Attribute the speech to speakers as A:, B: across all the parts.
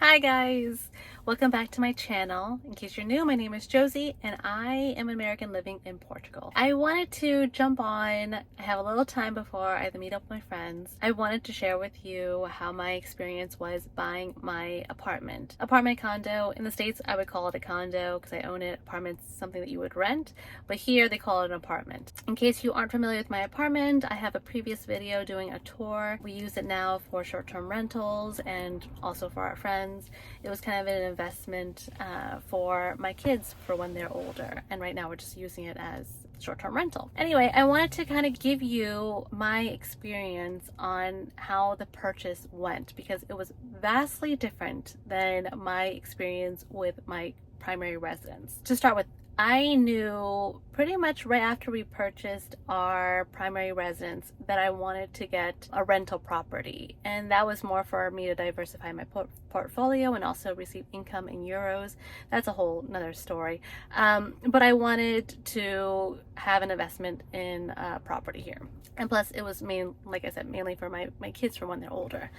A: Hi guys! Welcome back to my channel. In case you're new, my name is Josie and I am an American living in Portugal. I wanted to jump on, I have a little time before I have to meet up with my friends. I wanted to share with you how my experience was buying my apartment. Apartment condo. In the States I would call it a condo because I own it. Apartment's something that you would rent, but here they call it an apartment. In case you aren't familiar with my apartment, I have a previous video doing a tour. We use it now for short-term rentals and also for our friends. It was kind of an investment for my kids for when they're older, and right now we're just using it as short-term rental. Anyway, I wanted to kind of give you my experience on how the purchase went because it was vastly different than my experience with my primary residence. To start with, I knew pretty much right after we purchased our primary residence that I wanted to get a rental property, and that was more for me to diversify my portfolio and also receive income in euros. That's a whole nother story, but I wanted to have an investment in property here, and plus it was like I said, mainly for my kids for when they're older.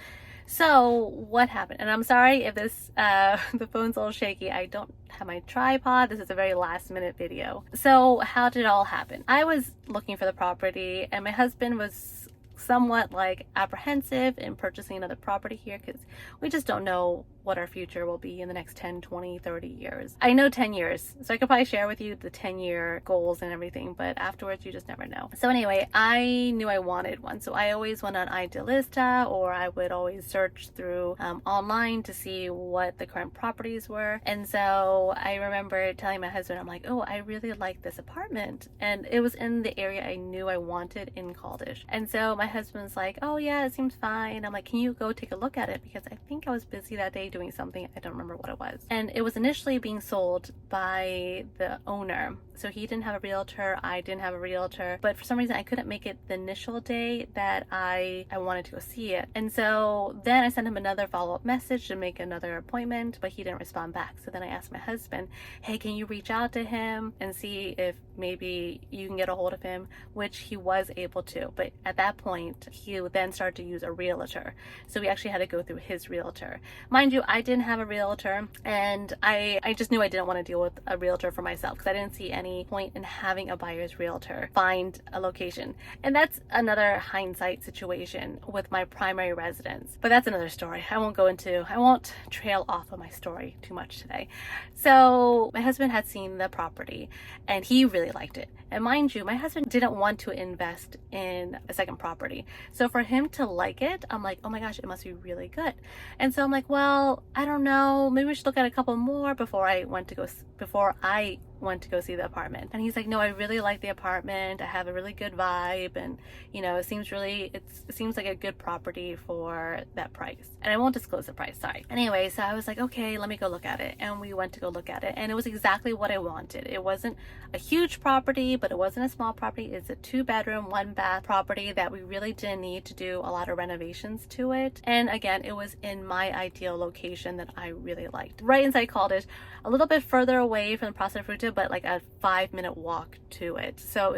A: So what happened, and I'm sorry if this the phone's a little shaky, I don't have my tripod, this is a very last minute video. So how did it all happen? I was looking for the property and my husband was somewhat like apprehensive in purchasing another property here because we just don't know what our future will be in the next 10, 20, 30 years. I know 10 years, so I could probably share with you the 10-year goals and everything, but afterwards you just never know. So anyway, I knew I wanted one, so I always went on Idealista, or I would always search through online to see what the current properties were. And so I remember telling my husband, I'm like, oh, I really like this apartment, and it was in the area I knew I wanted in Caldish. And so my husband's like, oh yeah, it seems fine. I'm like, can you go take a look at it, because I think I was busy that day doing something, I don't remember what it was. And it was initially being sold by the owner, so he didn't have a realtor, I didn't have a realtor, but for some reason I couldn't make it the initial day that I wanted to go see it. And so then I sent him another follow-up message to make another appointment, but he didn't respond back. So then I asked my husband, hey, can you reach out to him and see if maybe you can get a hold of him, which he was able to. But at that point he then started to use a realtor, so we actually had to go through his realtor. Mind you, I didn't have a realtor, and I just knew I didn't want to deal with a realtor for myself because I didn't see any point in having a buyer's realtor find a location. And that's another hindsight situation with my primary residence, but that's another story. I won't trail off of my story too much today. So my husband had seen the property and he really liked it. And mind you, my husband didn't want to invest in a second property. So for him to like it, I'm like, oh my gosh, it must be really good. And so I'm like, well, I don't know, maybe we should look at a couple more before I went to go see the apartment. And he's like, no, I really like the apartment. I have a really good vibe, and it seems like a good property for that price. And I won't disclose the price, sorry. Anyway, so I was like, okay, let me go look at it. And we went to go look at it, and it was exactly what I wanted. It wasn't a huge property, but it wasn't a small property. It's a 2-bedroom, 1-bath property that we really didn't need to do a lot of renovations to it. And again, it was in my ideal location that I really liked. Right inside Caldish, a little bit further away from the Praça Fruta, but like a 5-minute walk to it. So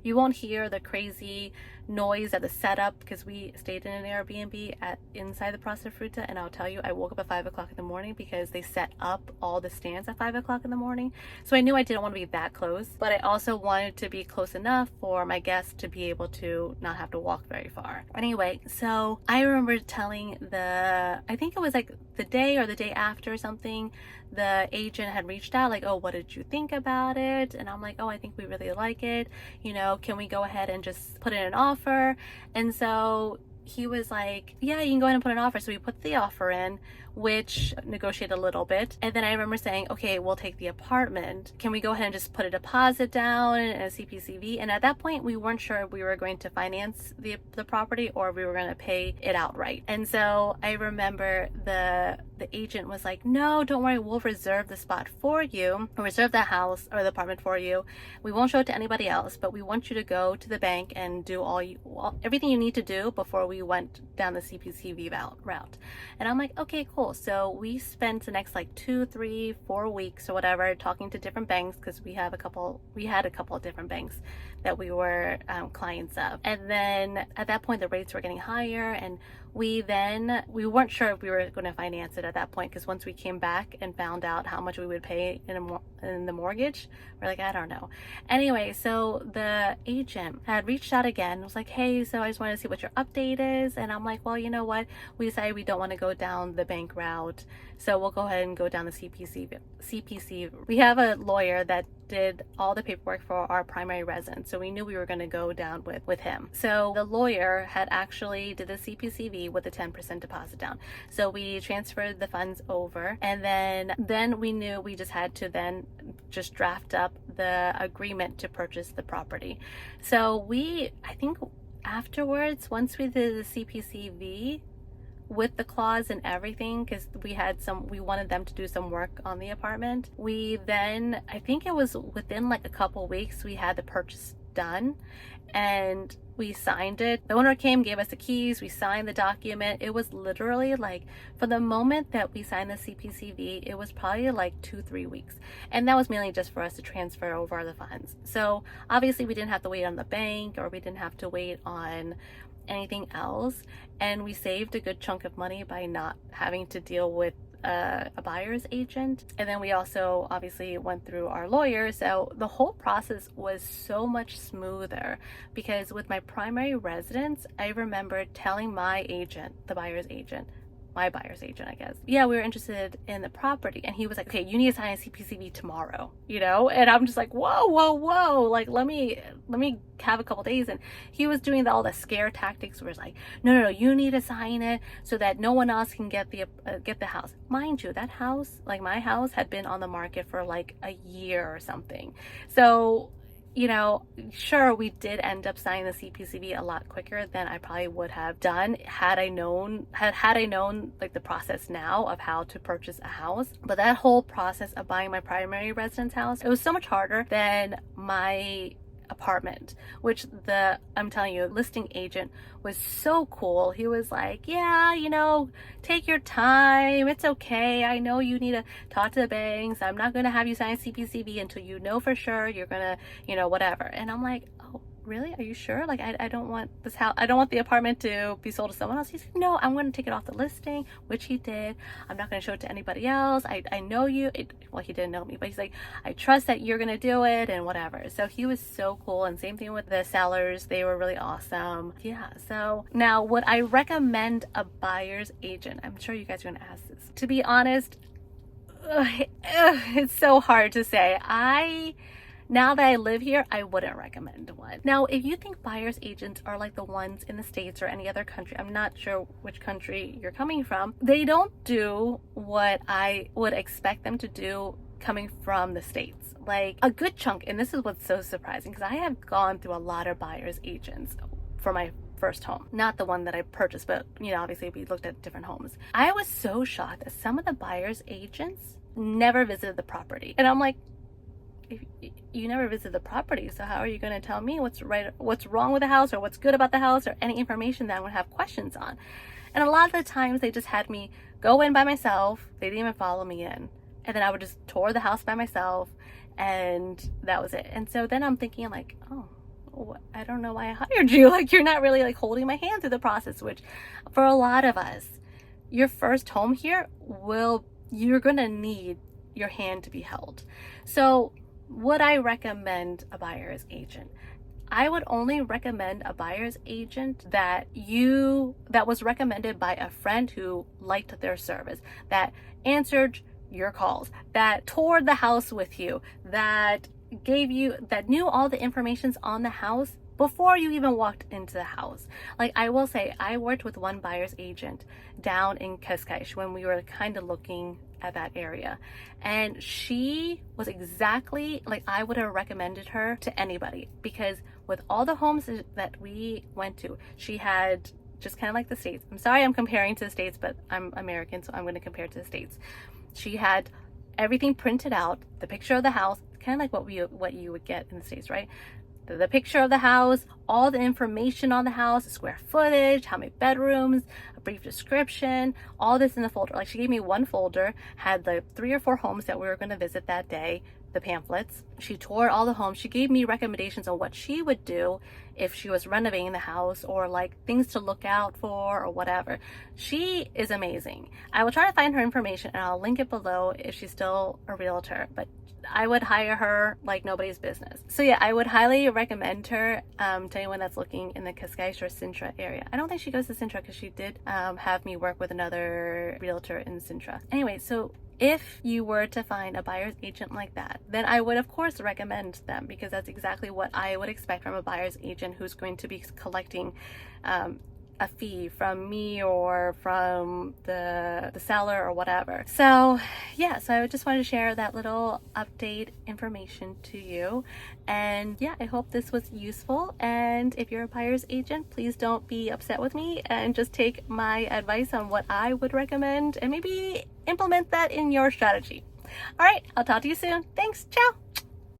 A: you won't hear the crazy noise at the setup because we stayed in an Airbnb inside the Praça Fruta, and I'll tell you, I woke up at 5 o'clock in the morning because they set up all the stands at 5 o'clock in the morning. So I knew I didn't want to be that close, but I also wanted to be close enough for my guests to be able to not have to walk very far. Anyway, so I remember telling I think it was like the day or the day after something, the agent had reached out like, oh, what did you think about it? And I'm like, oh, I think we really like it. Can we go ahead and just put in an offer? And so he was like, yeah, you can go ahead and put an offer. So we put the offer in, which negotiated a little bit. And then I remember saying, okay, we'll take the apartment. Can we go ahead and just put a deposit down and a CPCV? And at that point, we weren't sure if we were going to finance the property or if we were going to pay it outright. And so I remember the agent was like, no, don't worry, we'll reserve the spot for you, or reserve the house or the apartment for you. We won't show it to anybody else, but we want you to go to the bank and do everything you need to do before we went down the CPCV route. And I'm like, okay, cool. So we spent the next like 2, 3, 4 weeks or whatever talking to different banks, because we had a couple of different banks that we were clients of. And then at that point the rates were getting higher, and we weren't sure if we were going to finance it at that point, because once we came back and found out how much we would pay in the mortgage, we're like, I don't know. Anyway, so the agent had reached out again, was like, hey, so I just wanted to see what your update is. And I'm like, well, you know what, we decided we don't want to go down the bank route, so we'll go ahead and go down the CPC. We have a lawyer that did all the paperwork for our primary residence, so we knew we were going to go down with him. So the lawyer had actually did the CPCV with a 10% deposit down, so we transferred the funds over, and then we knew we just had to then just draft up the agreement to purchase the property. So I think afterwards, once we did the CPCV with the clause and everything, because we wanted them to do some work on the apartment, I think it was within like a couple weeks, we had the purchase done and we signed it. The owner came, gave us the keys, we signed the document. It was literally like, for the moment that we signed the CPCV, it was probably like 2-3 weeks, and that was mainly just for us to transfer over the funds. So obviously we didn't have to wait on the bank, or we didn't have to wait on anything else, and we saved a good chunk of money by not having to deal with a buyer's agent. And then we also obviously went through our lawyer, so the whole process was so much smoother, because with my primary residence, I remember telling my agent, my buyer's agent, I guess, yeah, we were interested in the property, and he was like, okay, you need to sign a CPCV tomorrow, and I'm just like, whoa, like let me have a couple days. And he was doing all the scare tactics where it's like, no, you need to sign it so that no one else can get the house. Mind you, that house, like my house, had been on the market for like a year or something. So sure, we did end up signing the CPCV a lot quicker than I probably would have done had I known like the process now of how to purchase a house. But that whole process of buying my primary residence house, it was so much harder than my apartment, which I'm telling you, listing agent was so cool. He was like, yeah, take your time, it's okay, I know you need to talk to the banks, I'm not going to have you sign CPCV until you know for sure you're gonna whatever. And I'm like, oh really, are you sure? Like I don't want this house, I don't want the apartment to be sold to someone else. He's like, no, I'm going to take it off the listing, which he did. I'm not going to show it to anybody else. I know you. Well, he didn't know me, but he's like, I trust that you're going to do it and whatever. So he was so cool. And same thing with the sellers, they were really awesome. Yeah. So now, would I recommend a buyer's agent? I'm sure you guys are going to ask this. To be honest, it's so hard to say. Now that I live here, I wouldn't recommend one. Now, if you think buyer's agents are like the ones in the States or any other country, I'm not sure which country you're coming from, they don't do what I would expect them to do coming from the States. Like a good chunk, and this is what's so surprising, because I have gone through a lot of buyer's agents for my first home, not the one that I purchased, but obviously we looked at different homes. I was so shocked that some of the buyer's agents never visited the property, and I'm like, you never visit the property, so how are you going to tell me what's wrong with the house, or what's good about the house, or any information that I would have questions on? And a lot of the times they just had me go in by myself. They didn't even follow me in, and then I would just tour the house by myself, and that was it. And so then I'm thinking like, oh, I don't know why I hired you. Like, you're not really like holding my hand through the process, which for a lot of us, your first home here, you're gonna need your hand to be held. So would I recommend a buyer's agent? I would only recommend a buyer's agent that was recommended by a friend who liked their service, that answered your calls, that toured the house with you, that knew all the information on the house before you even walked into the house. Like, I will say, I worked with one buyer's agent down in Cascais when we were kind of looking at that area, and she was exactly like I would have recommended her to anybody, because with all the homes that we went to, she had just kind of like the States. I'm sorry I'm comparing to the States, but I'm American, so I'm going to compare to the States. She had everything printed out, the picture of the house, kind of like what you would get in the States, right? The picture of the house, all the information on the house, the square footage, how many bedrooms, a brief description, all this in the folder. Like, she gave me one folder, had the 3 or 4 homes that we were going to visit that day, the pamphlets. She toured all the homes. She gave me recommendations on what she would do if she was renovating the house, or like things to look out for or whatever. She is amazing. I will try to find her information and I'll link it below if she's still a realtor, but I would hire her like nobody's business. So yeah, I would highly recommend her to anyone that's looking in the Cascais or Sintra area. I don't think she goes to Sintra because she did have me work with another realtor in Sintra. Anyway, so if you were to find a buyer's agent like that, then I would of course recommend them, because that's exactly what I would expect from a buyer's agent who's going to be collecting a fee from me or from the seller or whatever. So yeah, so I just wanted to share that little update information to you. And yeah, I hope this was useful. And if you're a buyer's agent, please don't be upset with me and just take my advice on what I would recommend and maybe implement that in your strategy. All right, I'll talk to you soon. Thanks. Ciao.